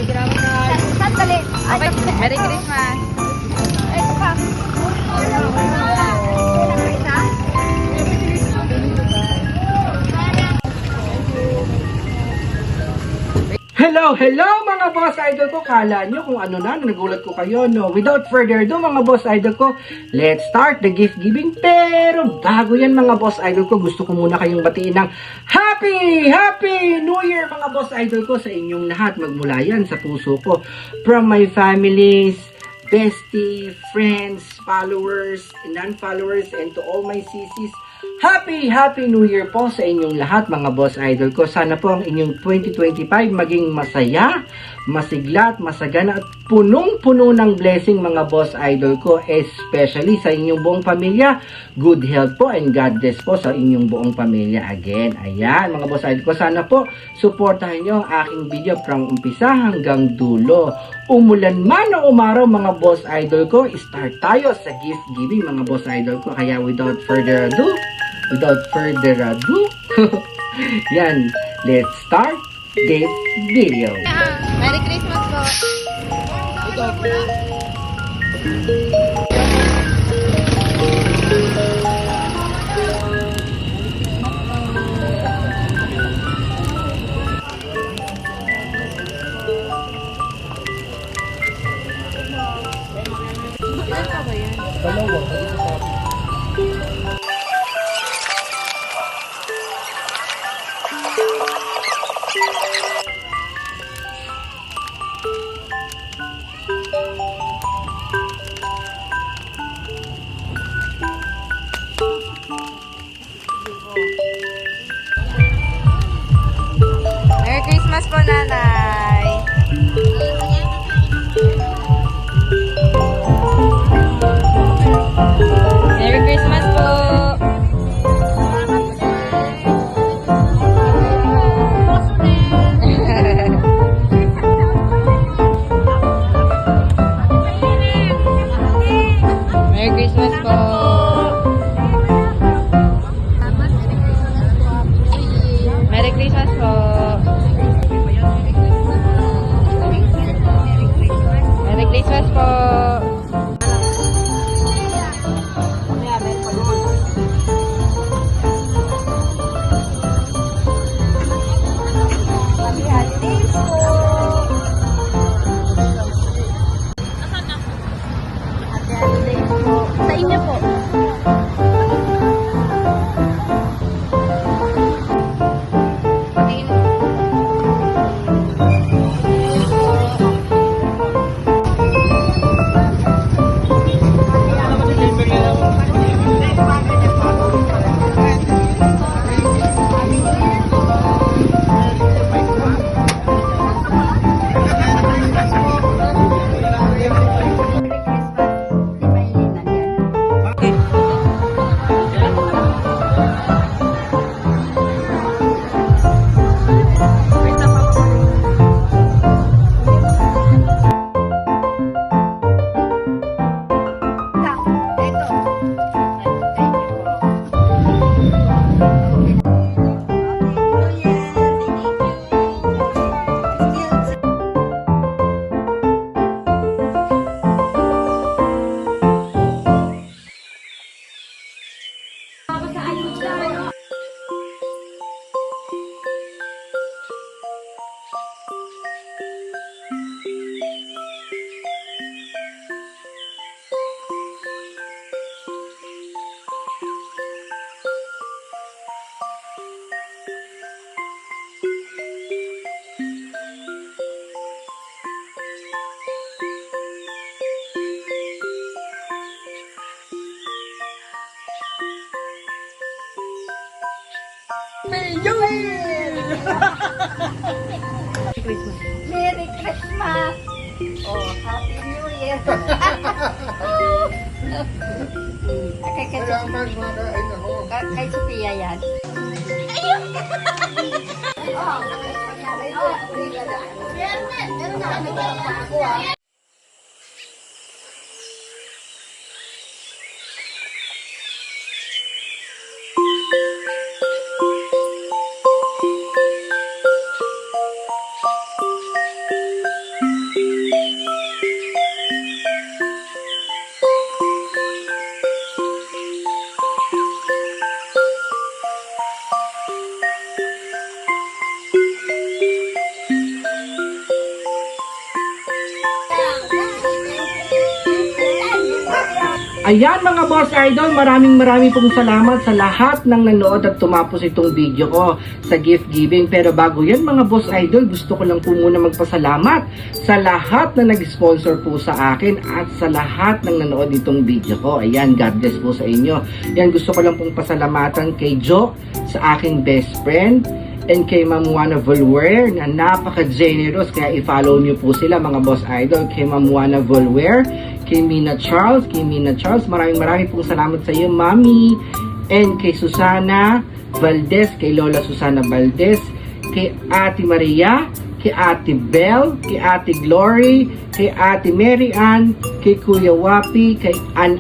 Sandali. Okay, Merry Christmas. Ito pa. Hello, hello mga boss idol ko. Kala nyo kung ano na, nagulat ko kayo, no? Without further ado mga boss idol ko, let's start the gift giving. Pero bago yan mga boss idol ko, gusto ko muna kayong batiin ng Happy New Year mga boss idol ko sa inyong lahat. Magmula yan sa puso ko. From my families, bestie, friends, followers, non-followers, and to all my sisis, Happy New Year po sa inyong lahat mga boss idol ko. Sana po ang inyong 2025 maging masaya, masigla at masagana at punong-puno ng blessing mga boss idol ko. Especially sa inyong buong pamilya. Good health po and God bless po sa inyong buong pamilya again. Ayan mga boss idol ko. Sana po suportahan nyo ang aking video from umpisa hanggang dulo. Umulan man o umaraw mga boss idol ko, start tayo sa gift giving mga boss idol ko. Kaya without further ado, yan, let's start this video. Merry Christmas po. Merry Christmas po, Nanay. Merry Christmas po. Merry Christmas po. Merry Christmas po. Merry Christmas po. Sa inyo po. Merry Christmas! Oh, Happy New Year! Kay Sophia yan. Ayun! Oh, Ayan mga boss idol, maraming pong salamat sa lahat ng nanood at tumapos itong video ko sa gift giving. Pero bago yan mga boss idol, gusto ko lang po muna magpasalamat sa lahat na nag-sponsor po sa akin at sa lahat ng nanood itong video ko. Ayan, God bless po sa inyo. Yan, gusto ko lang pong pasalamatan kay Jo, sa aking best friend, and kay Ma'am Juana Volwer na napaka-generous, kaya i-follow niyo po sila mga boss idol. Kay Ma'am Juana Volwer, kay Mina Charles, maraming pong salamat sa iyo, Mami. And kay Susana Valdez, kay Lola Susana Valdez, kay Ate Maria, kay Ate Belle, kay Ate Glory, kay Ate Mary Ann, kay Kuya Wapi, kay An,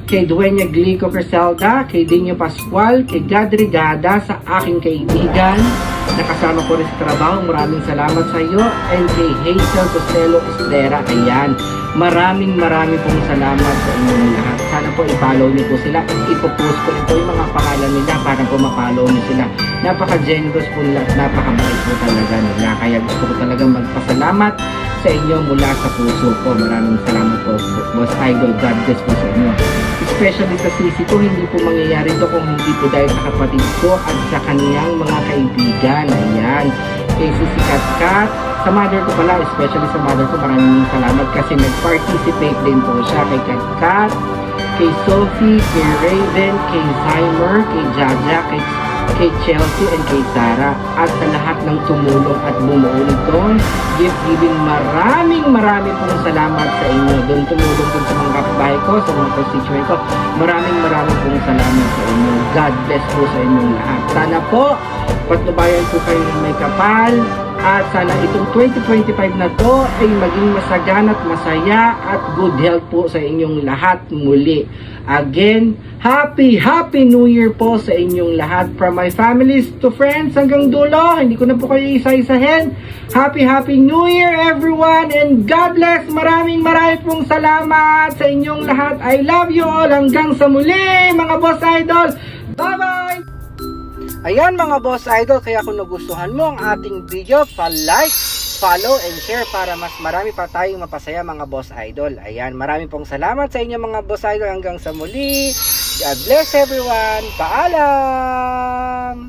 kay Dueña Glico Criselda, kay Dinyo Pascual, kay Gadrigada, sa aking kaibigan na kasama ko rin sa trabaho, maraming salamat sa iyo, and kay Hazel Costello Estrera. Ayan, maraming pong salamat sa inyong lahat. Sana po i-follow niyo po sila, ipopost ko rin po yung mga pangalan nila para po ma-follow niyo sila. Napaka-generous po nila at napaka-bait po talaga nila, kaya gusto ko talagang magpasalamat sa inyo mula sa puso ko. Maraming salamat po, Boss Idol. God bless po sa inyo. Especially sa sisi ko, hindi po mangyayari ito kung hindi po dahil sa kapatid ko at sa kaniyang mga kaibigan. Ayan, kay Sisi Katkat, sa mother ko pala, especially sa mother ko, maraming salamat kasi nag-participate din po siya. Kay Katkat, kay Sophie, kay Raven, kay Zymer, kay Jaja, kay Chelsea, and kay Sarah, at sa lahat ng tumulong at bumuo nitong gift giving. Maraming pong salamat sa inyo. Doon tumulong dun sa mga kapitbahay ko, sa mga constituent ko. Maraming pong salamat sa inyo. God bless po sa inyong lahat. Sana po patnubayan po kayo ng may kapal, at sana itong 2025 na to ay maging masagana at masaya at good health po sa inyong lahat muli. Again, Happy New Year po sa inyong lahat. From my families to friends hanggang dulo, hindi ko na po kayo isa-isahin. Happy New Year everyone, and God bless. Maraming pong salamat sa inyong lahat. I love you all. Hanggang sa muli mga boss idol. Bye-bye! Ayan mga boss idol, kaya kung nagustuhan mo ang ating video, pa-like, follow, and share para mas marami pa tayong mapasaya mga boss idol. Ayan, maraming pong salamat sa inyo mga boss idol. Hanggang sa muli. God bless everyone. Paalam!